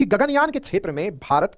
कि गगनयान के क्षेत्र में भारत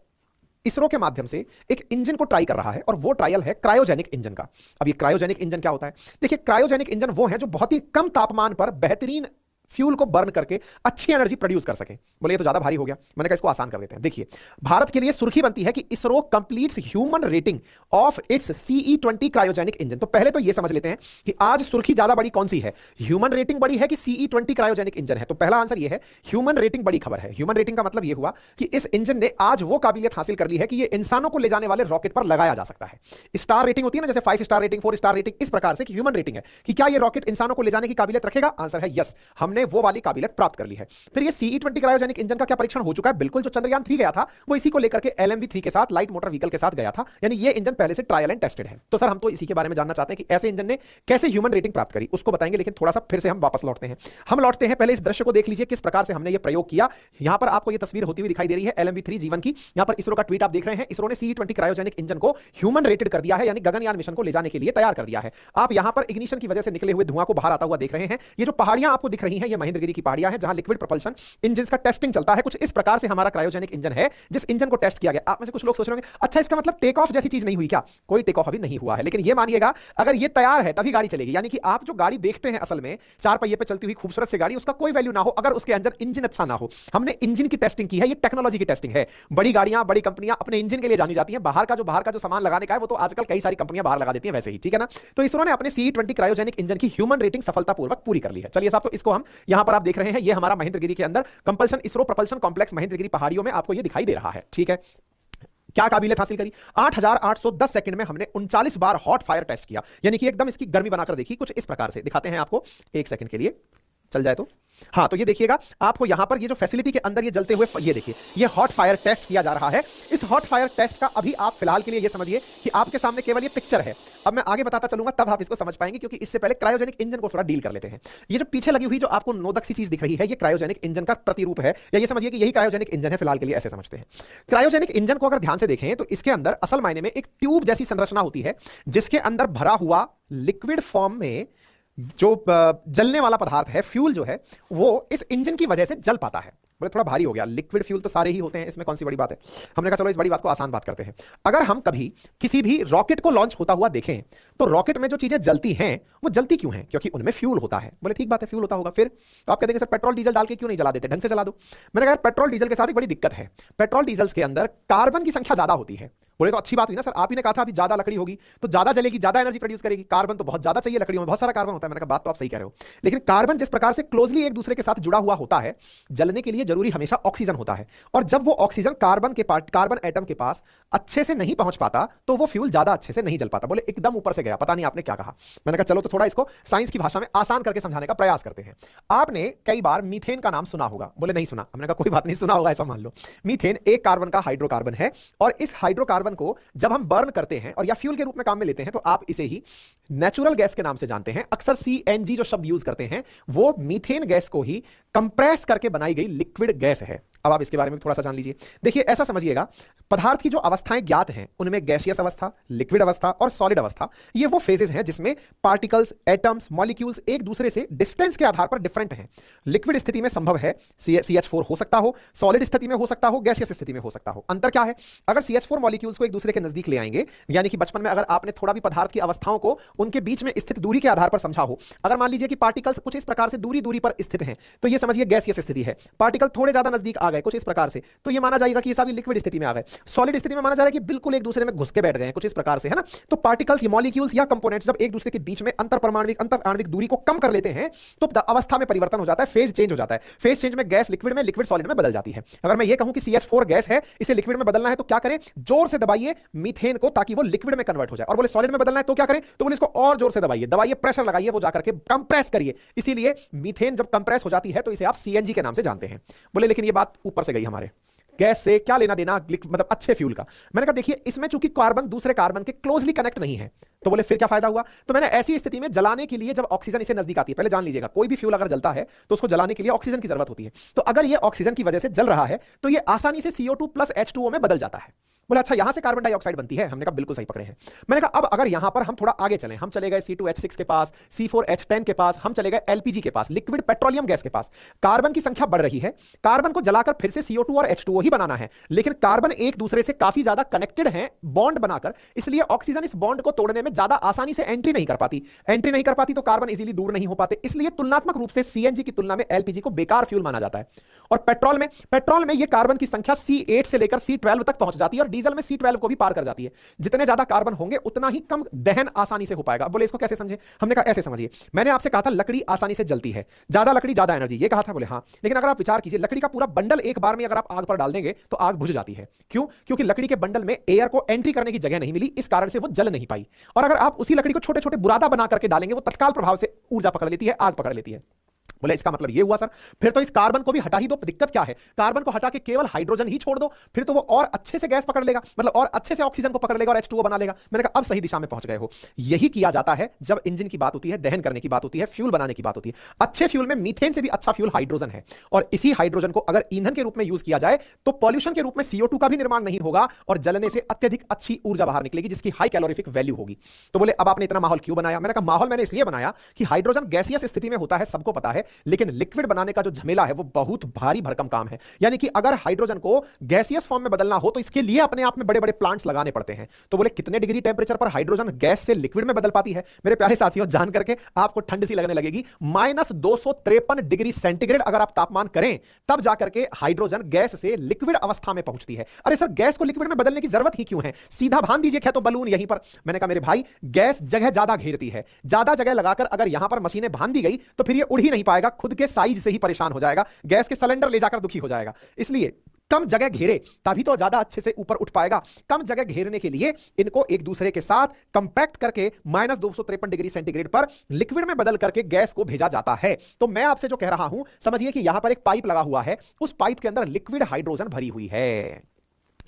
इसरो के माध्यम से एक इंजन को ट्राई कर रहा है और वो ट्रायल है क्रायोजेनिक इंजन का। अब ये क्रायोजेनिक इंजन क्या होता है? देखिए, क्रायोजेनिक इंजन वो है जो बहुत ही कम तापमान पर बेहतरीन फ्यूल को बर्न करके अच्छी एनर्जी प्रोड्यूस कर सके। बोले ये तो ज्यादा भारी हो गया, मैंने कहा इसको आसान कर देते हैं। देखिए, भारत के लिए सुर्खी बनती है कि ISRO completes human rating of its CE-20 cryogenic engine. तो पहले तो ये समझ लेते हैं कि आज सुर्खी ज्यादा बड़ी कौन सी है, ह्यूमन रेटिंग बड़ी है कि CE-20 क्रायोजेनिक इंजन है? तो पहला आंसर ये है, ह्यूमन रेटिंग बड़ी खबर है। ह्यूमन रेटिंग का मतलब ये हुआ कि इस इंजन ने आज वो काबिलियत हासिल कर ली है कि ये इंसानों को ले जाने वाले रॉकेट पर लगाया जा सकता है। स्टार रेटिंग होती है ना, जैसे 5 स्टार रेटिंग, 4 स्टार रेटिंग, इस प्रकार से ह्यूमन रेटिंग है कि क्या ये रॉकेट इंसानों को ले जाने की काबिलियत रखेगा? आंसर है यस, हमने वो वाली काबिलियत प्राप्त कर ली है। फिर ये CE-20 क्रायोजेनिक इंजन का क्या परीक्षण हो चुका है? बिल्कुल, जो चंद्रयान 3 गया था वो इसी को लेकर के LMV-3 के साथ लाइट मोटर व्हीकल के साथ गया था, यानी ये इंजन पहले से ट्रायल एंड टेस्टेड है। तो सर हम तो इसी के बारे में जानना चाहते हैं कि ऐसे इंजन ने कैसे ह्यूमन रेटिंग प्राप्त करी, उसको बताएंगे। लेकिन थोड़ा सा फिर से हम वापस लौटते हैं। पहले इस दृश्य को देख लीजिए, किस प्रकार से हमने ये प्रयोग किया। यहां पर आपको ये तस्वीर होती हुई दिखाई दे रही है LMV-3 जीवन की। यहां पर इसरो का ट्वीट आप देख रहे हैं। इसरो ने CE-20 क्रायोजेनिक इंजन को ह्यूमन रेटेड कर दिया है, यानी गगनयान मिशन को ले जाने के लिए तैयार कर दिया है। आप यहां पर इग्निशन की वजह से निकले हुए धुआं को बाहर आता हुआ देख रहे हैं। ये जो पहाड़ियां आपको दिख रही हैं, ये महेंद्रगिरी की पहाड़ियां हैं जहां लिक्विड प्रोपल्शन इंजन का टेस्टिंग चलता है। कुछ इस प्रकार से हमारा क्रायोजेनिक इंजन है जिस इंजन को टेस्ट किया गया। आप में से कुछ लोग सोच रहे होंगे, अच्छा इसका मतलब टेक ऑफ जैसी चीज नहीं हुई क्या? कोई टेक ऑफ अभी नहीं हुआ है, लेकिन ये मानिएगा अगर ये तैयार है तभी गाड़ी चलेगी। यानी कि आप जो गाड़ी देखते हैं असल में 4 पहिए पे चलती हुई खूबसूरत सी गाड़ी, उसका कोई वैल्यू ना हो अगर उसके अंदर इंजन अच्छा ना हो। हमने इंजन की टेस्टिंग की है, ये टेक्नोलॉजी की टेस्टिंग है। बड़ी गाड़ियां, बड़ी कंपनियां अपने इंजन के लिए जानी जाती हैं। बाहर का जो सामान लगाने का है वो तो आजकल कई सारी कंपनियां बाहर लगा देती हैं वैसे ही, ठीक है ना। तो इसरो ने अपने CE-20 क्रायोजेनिक इंजन की ह्यूमन रेटिंग सफलतापूर्वक पूरी कर ली है। चलिए साहब, तो इसको हम यहां पर आप देख रहे हैं, ये हमारा महेंद्रगिरी के अंदर compulsion ISRO propulsion complex Mahendragiri पहाड़ियों में आपको ये दिखाई दे रहा है, ठीक है। क्या काबिलियत हासिल करी? 8810 सेकंड में हमने 39 बार हॉट फायर टेस्ट किया, यानी कि एकदम इसकी गर्मी बनाकर देखी। कुछ इस प्रकार से दिखाते हैं आपको, 1 सेकंड के लिए चल जाए तो। हाँ, तो ये देखिएगा आपको यहां पर ये जो फैसिलिटी के अंदर ये जलते हुए, ये देखिए ये हॉट फायर टेस्ट किया जा रहा है। इस हॉट फायर टेस्ट का अभी आप फिलहाल के लिए ये समझिए कि आपके सामने केवल ये पिक्चर है। अब मैं आगे बताता चलूंगा तब आप इसको समझ पाएंगे, क्योंकि इससे पहले क्रायोजेनिक इंजन को थोड़ा डील कर लेते हैं। ये जो पीछे लगी हुई जो आपको नोदक सी चीज दिख रही है, ये क्रायोजेनिक इंजन का प्रतिरूप है, या ये समझिए कि यही क्रायोजेनिक इंजन है। फिलहाल के लिए ऐसे समझते हैं। क्रायोजेनिक इंजन को अगर ध्यान से देखें तो इसके अंदर असल मायने में एक ट्यूब जैसी संरचना होती है, जिसके अंदर भरा हुआ लिक्विड फॉर्म में जो जलने वाला पदार्थ है, फ्यूल जो है, वो इस इंजन की वजह से जल पाता है। बोले थोड़ा भारी हो गया, लिक्विड फ्यूल तो सारे ही होते हैं, इसमें कौन सी बड़ी बात है। हमने कहा चलो इस बड़ी बात को आसान बात करते हैं। अगर हम कभी किसी भी रॉकेट को लॉन्च होता हुआ देखें तो रॉकेट में जो चीजें जलती हैं वो जलती क्यों हैं? क्योंकि उनमें फ्यूल होता है। बोले ठीक बात है, फ्यूल होता होगा। फिर तो आप कहते हैं सर पेट्रोल डीजल डाल के क्यों नहीं जला देते, ढंग से जला दो। मैंने कहा पेट्रोल डीजल के साथ एक बड़ी दिक्कत है, पेट्रोल डीजल्स के अंदर कार्बन की संख्या ज्यादा होती है। बोले तो अच्छी बात हुई ना सर, आप ही ने कहा था अभी ज्यादा लकड़ी होगी तो ज्यादा जलेगी, ज्यादा एनर्जी प्रोड्यूस करेगी। कार्बन तो बहुत ज्यादा चाहिए, लकड़ियों में बहुत सारा कार्बन होता है। मैंने कहा बात तो आप सही कह रहे हो, लेकिन कार्बन जिस प्रकार से क्लोजली एक दूसरे के साथ जुड़ा हुआ होता है, जलने के लिए जरूरी हमेशा ऑक्सीजन होता है। और जब वो ऑक्सीजन कार्बन एटम के पास अच्छे से नहीं पहुंच पाता तो वो फ्यूल ज्यादा अच्छे से नहीं जल पाता। बोले एकदम ऊपर से गया, पता नहीं आपने क्या कहा। मैंने कहा चलो तो थोड़ा इसको साइंस की भाषा में आसान करके समझाने का प्रयास करते हैं। आपने कई बार मीथेन का नाम सुना होगा। बोले नहीं सुना। हमने कहा कोई बात नहीं, सुना होगा ऐसा मान लो। मीथेन एक कार्बन का हाइड्रोकार्बन है, और इस हाइड्रोकार्बन को जब हम बर्न करते हैं और या फ्यूल के रूप में काम में लेते हैं तो आप इसे ही नेचुरल गैस के नाम से जानते हैं। अक्सर CNG जो शब्द यूज करते हैं वो मीथेन गैस को ही कंप्रेस करके बनाई गई लिक्विड गैस है। अब आप इसके बारे में थोड़ा सा जान लीजिए। देखिए ऐसा समझिएगा, पदार्थ की जो अवस्थाएं ज्ञात हैं उनमें गैसियस अवस्था, लिक्विड अवस्था और सॉलिड अवस्था, ये वो फेजेस हैं जिसमें पार्टिकल्स, एटम्स, मॉलिक्यूल्स एक दूसरे से डिस्टेंस के आधार पर डिफरेंट हैं। लिक्विड स्थिति में संभव है CH4 हो सकता हो, सॉलिड स्थिति में हो सकता हो, गैसियस स्थिति में हो सकता हो। अंतर क्या है? अगर CH4 मॉलिक्यूल्स को एक दूसरे के नजदीक ले आएंगे, यानी कि बचपन में अगर आपने थोड़ा भी पदार्थ की अवस्थाओं को उनके बीच में स्थित दूरी के आधार पर समझा हो, अगर मान लीजिए कि पार्टिकल्स कुछ इस प्रकार से दूरी दूरी पर स्थित हैं तो ये समझिए गैसियस स्थिति है। पार्टिकल थोड़े ज्यादा नजदीक आ गए कुछ इस प्रकार से तो ये माना जाएगा कि ये सभी लिक्विड स्थिति में आ गए। सॉलिड स्थिति में माना जा रहा है कि बिल्कुल एक दूसरे में घुस के बैठ गए हैं कुछ इस प्रकार से, है ना। तो पार्टिकल्स, मॉलिक्यूल्स या कंपोनेंट्स जब एक दूसरे के बीच में अंतर परमाणविक, अंतर आणविक दूरी को कम कर लेते हैं तो अवस्था में परिवर्तन हो जाता है, फेज चेंज हो जाता है। फेज चेंज में गैस लिक्विड में, लिक्विड सॉलिड में बदल जाती है। अगर मैं ये कहूं कि CH4 गैस है, इसे लिक्विड में बदलना है तो क्या करें? जोर से दबाइए मीथेन को ताकि वो लिक्विड में कन्वर्ट हो जाए। और बोले सॉलिड में बदलना है तो क्या करें? तो बोले इसको और जोर से दबाइए, प्रेशर लगाइए, वो जाकर के कंप्रेस करिए। इसीलिए मीथेन जब कंप्रेस हो जाती है तो इसे आप CNG के नाम से जानते हैं। बोले लेकिन ये बात ऊपर से गई, हमारे गैस से क्या लेना देना मतलब अच्छे फ्यूल का। मैंने कहा देखिए इसमें चूंकि कार्बन दूसरे कार्बन के क्लोजली कनेक्ट नहीं है तो बोले फिर क्या फायदा हुआ? तो मैंने ऐसी स्थिति में जलाने के लिए जब ऑक्सीजन इसे नजदीक आती है, पहले जान लीजिएगा कोई भी फ्यूल अगर जलता है तो उसको जलाने के लिए ऑक्सीजन की जरूरत होती है। तो अगर ये ऑक्सीजन की वजह से जल रहा है तो ये आसानी से CO2 प्लस H2O में बदल जाता है। बोले अच्छा यहां से कार्बन डाइऑक्साइड बनती है। हमने कहा बिल्कुल सही पकड़े हैं। मैंने कहा अब अगर यहां पर हम थोड़ा आगे चलें, हम चले गए C2H6 के पास, C4H10 के पास, हम चले गए LPG के पास, लिक्विड पेट्रोलियम गैस के पास। कार्बन की संख्या बढ़ रही है, कार्बन को जलाकर फिर से CO2 और H2O ही बनाना है, लेकिन कार्बन एक दूसरे से काफी ज्यादा कनेक्टेड हैं बॉन्ड बनाकर, इसलिए ऑक्सीजन इस बॉन्ड को तोड़ने में ज्यादा आसानी से एंट्री नहीं कर पाती, तो कार्बन इजीली दूर नहीं हो पाते, इसलिए तुलनात्मक रूप से CNG की तुलना में LPG को बेकार फ्यूल माना जाता है। और पेट्रोल में यह कार्बन की संख्या C8 से लेकर C12 तक पहुंच जाती है और डीजल में C12 को भी पार कर जाती है। जितने ज्यादा कार्बन होंगे उतना ही कम दहन आसानी से हो पाएगा। बोले इसको कैसे समझे? हमने कहा ऐसे समझिए, मैंने आपसे कहा था लकड़ी आसानी से जलती है, ज्यादा लकड़ी ज्यादा एनर्जी, ये कहा था। बोले हाँ, लेकिन अगर आप विचार कीजिए, लकड़ी का पूरा बंडल एक बार में अगर आप आग पर डाल देंगे तो आग बुझ जाती है। क्यों? क्योंकि लकड़ी के बंडल में एयर को एंट्री करने की जगह नहीं मिली, इस कारण से वो जल नहीं पाई। और अगर आप उसी लकड़ी को छोटे छोटे बुरादा बना करके डालेंगे, वो तत्काल प्रभाव से ऊर्जा पकड़ लेती है, आग पकड़ लेती है। बोले इसका मतलब ये हुआ सर, फिर तो इस कार्बन को भी हटा ही दो। दिक्कत क्या है? कार्बन को हटा के केवल हाइड्रोजन ही छोड़ दो, फिर तो वो और अच्छे से गैस पकड़ लेगा, मतलब और अच्छे से ऑक्सीजन को पकड़ लेगा और H2O बना लेगा। मैंने कहा अब सही दिशा में पहुंच गए हो। यही किया जाता है जब इंजन की बात होती है, दहन करने की बात होती है, फ्यूल बनाने की बात होती है। अच्छे फ्यूल में मीथेन से भी अच्छा फ्यूल हाइड्रोजन है, और इसी हाइड्रोजन को अगर ईंधन के रूप में यूज किया जाए तो पॉल्यूशन के रूप में CO2 का भी निर्माण नहीं होगा और जलने से अत्यधिक अच्छी ऊर्जा बाहर निकलेगी, जिसकी हाई कैलोरीफिक वैल्यू होगी। तो बोले अब आपने इतना माहौल क्यों बनाया? मैंने कहा माहौल मैंने इसलिए बनाया कि हाइड्रोजन गैसियस स्थिति में होता है, सबको पता है, लेकिन लिक्विड बनाने का जो झमेला है वो बहुत भारी भरकम काम है। यानी कि अगर हाइड्रोजन को गैसियस फॉर्म में बदलना हो तो इसके लिए अपने आप में बड़े बड़े प्लांट्स लगाने पड़ते हैं। तो बोले कितने डिग्री टेंपरेचर पर हाइड्रोजन गैस से लिक्विड में बदल पाती है? मेरे प्यारे साथियों, जान करके आपको ठंड सी लगने लगेगी। -253 डिग्री सेंटीग्रेड अगर आप तापमान करें तब जाकर के हाइड्रोजन गैस से लिक्विड अवस्था में पहुंचती है। अरे सर, गैस को लिक्विड में बदलने की जरूरत ही क्यों है? सीधा बांध दीजिए क्या तो बलून यहीं पर। मैंने कहा मेरे भाई, गैस जगह ज्यादा घेरती है, ज्यादा जगह लगाकर अगर यहां पर मशीनें बांध दी गई तो फिर ये उड़ ही नहीं पाएगा, खुद के साइज से ही परेशान हो जाएगा, गैस के सिलेंडर ले जाकर दुखी हो जाएगा। इसलिए कम जगह घेरे तभी तो ज्यादा अच्छे से ऊपर उठ पाएगा। कम जगह घेरने के लिए इनको एक दूसरे के साथ कंपैक्ट करके -253 डिग्री सेंटीग्रेड पर लिक्विड में बदल करके गैस को भेजा जाता है। तो मैं आपसे जो कह रहा हूं, समझिए कि यहां पर एक पाइप लगा हुआ है, उस पाइप के अंदर लिक्विड हाइड्रोजन भरी हुई है।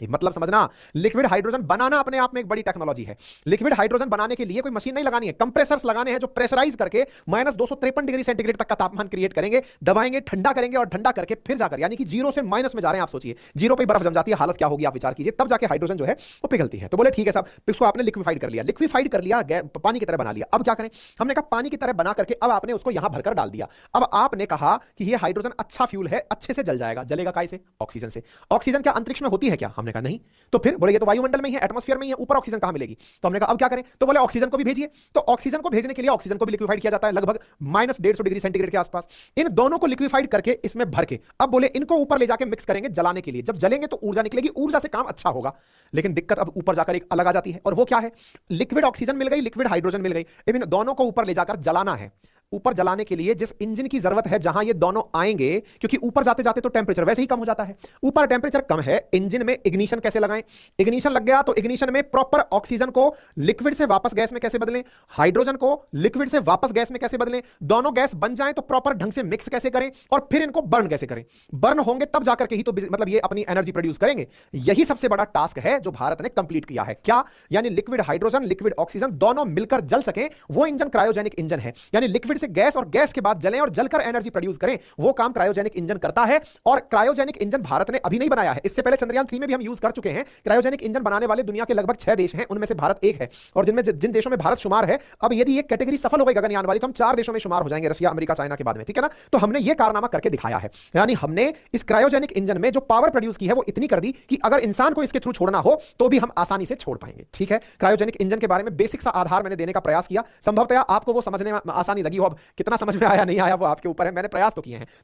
मतलब समझना, लिक्विड हाइड्रोजन बनाना अपने आप में एक बड़ी टेक्नोलॉजी है। लिक्विड हाइड्रोजन बनाने के लिए कोई मशीन नहीं लगानी है, कंप्रेसर्स लगाने हैं जो प्रेशराइज करके -253 डिग्री सेंटीग्रेड तक का तापमान क्रिएट करेंगे, दबाएंगे, ठंडा करेंगे और ठंडा करके फिर जाकर, यानी कि जीरो से माइनस में जा रहे हैं। आप सोचिए, जीरो पे बर्फ जम जाती है, हालत क्या होगी आप विचार कीजिए, तब जाके हाइड्रोजन जो है वो पिघलती है। तो बोले ठीक है साहब, इसको आपने लिक्विफाइड कर लिया, पानी की तरह बना लिया। अब क्या करें? हमने कहा पानी की तरह बना करके अब आपने उसको यहां भरकर डाल दिया। अब आपने कहा कि ये हाइड्रोजन अच्छा फ्यूल है, अच्छे से जल जाएगा। जलेगा कैसे? ऑक्सीजन से। ऑक्सीजन क्या अंतरिक्ष में होती है क्या? हमने कहा नहीं। तो फिर बोले ये तो वायुमंडल में ही है, एटमॉस्फेयर में ही है, ऊपर ऑक्सीजन कहां मिलेगी? तो हमने कहा अब क्या करें? तो बोले ऑक्सीजन को भी भेजिए। तो ऑक्सीजन को भेजने के लिए ऑक्सीजन को भी लिक्विफाइड किया जाता है, लगभग -150 डिग्री सेंटीग्रेड के आसपास। इन दोनों को लिक्विफाइड करके इसमें भर के अब बोले इनको ऊपर ले जाके मिक्स करेंगे जलाने के लिए। जब जलेंगे तो ऊर्जा निकलेगी, ऊर्जा से काम अच्छा होगा। लेकिन दिक्कत अब ऊपर जाकर एक अलग आ जाती है, और वो क्या है? लिक्विड ऑक्सीजन मिल गई, लिक्विड हाइड्रोजन मिल गई, इन दोनों को ऊपर ले जाकर जलाना है। ऊपर जलाने के लिए जिस इंजन की जरूरत है, जहां ये दोनों आएंगे, क्योंकि ऊपर जाते जाते तो टेंपरेचर वैसे ही कम हो जाता है, ऊपर टेंपरेचर कम है, इंजन में इग्निशन कैसे लगाएं? इग्निशन लग गया तो इग्निशन में प्रॉपर ऑक्सीजन को लिक्विड से वापस गैस में कैसे बदलें, हाइड्रोजन को लिक्विड से वापस गैस में कैसे बदलें, दोनों गैस बन जाएं तो प्रॉपर ढंग से मिक्स कैसे करें, और फिर इनको बर्न कैसे करें। बर्न होंगे तब जाकर के ही तो मतलब ये अपनी एनर्जी प्रोड्यूस करेंगे। यही सबसे बड़ा टास्क है जो भारत ने कंप्लीट किया है। क्या? यानी लिक्विड हाइड्रोजन, लिक्विड ऑक्सीजन दोनों मिलकर जल सके, वो इंजन क्रायोजेनिक इंजन है। यानी लिक्विड से गैस और गैस के बाद जलें और जलकर एनर्जी प्रोड्यूस करें, वो काम क्रायोजेनिक इंजन करता है। और क्रायोजेनिक इंजन भारत ने अभी नहीं बनाया है, इससे पहले चंद्रयान 3 में भी हम यूज कर चुके हैं। क्रायोजेनिक इंजन बनाने वाले दुनिया के लगभग 6 देश हैं, उनमें से भारत एक है, और जिन देशों में भारत शुमार है, अब यदि ये कैटेगरी सफल हो गई गगनयान वाली तो हम 4 देशों में शुमार हो जाएंगे, रशिया, अमेरिका, चाइना के बाद में, ठीक है ना। तो हमने ये कारनामा करके दिखाया है, यानी हमने इस क्रायोजेनिक इंजन में जो पावर प्रोड्यूस की है वो इतनी कर दी कि अगर इंसान को इसके थ्रू छोड़ना हो तो भी हम आसानी से छोड़ पाएंगे। ठीक है, क्रायोजेनिक इंजन के बारे में बेसिक सा आधार मैंने देने का प्रयास किया, संभवतः आपको वो समझने में आसानी लगी हो। अब कितना समझ में आया नहीं आया वो आपके ऊपर है, मैंने प्रयास तो किए हैं।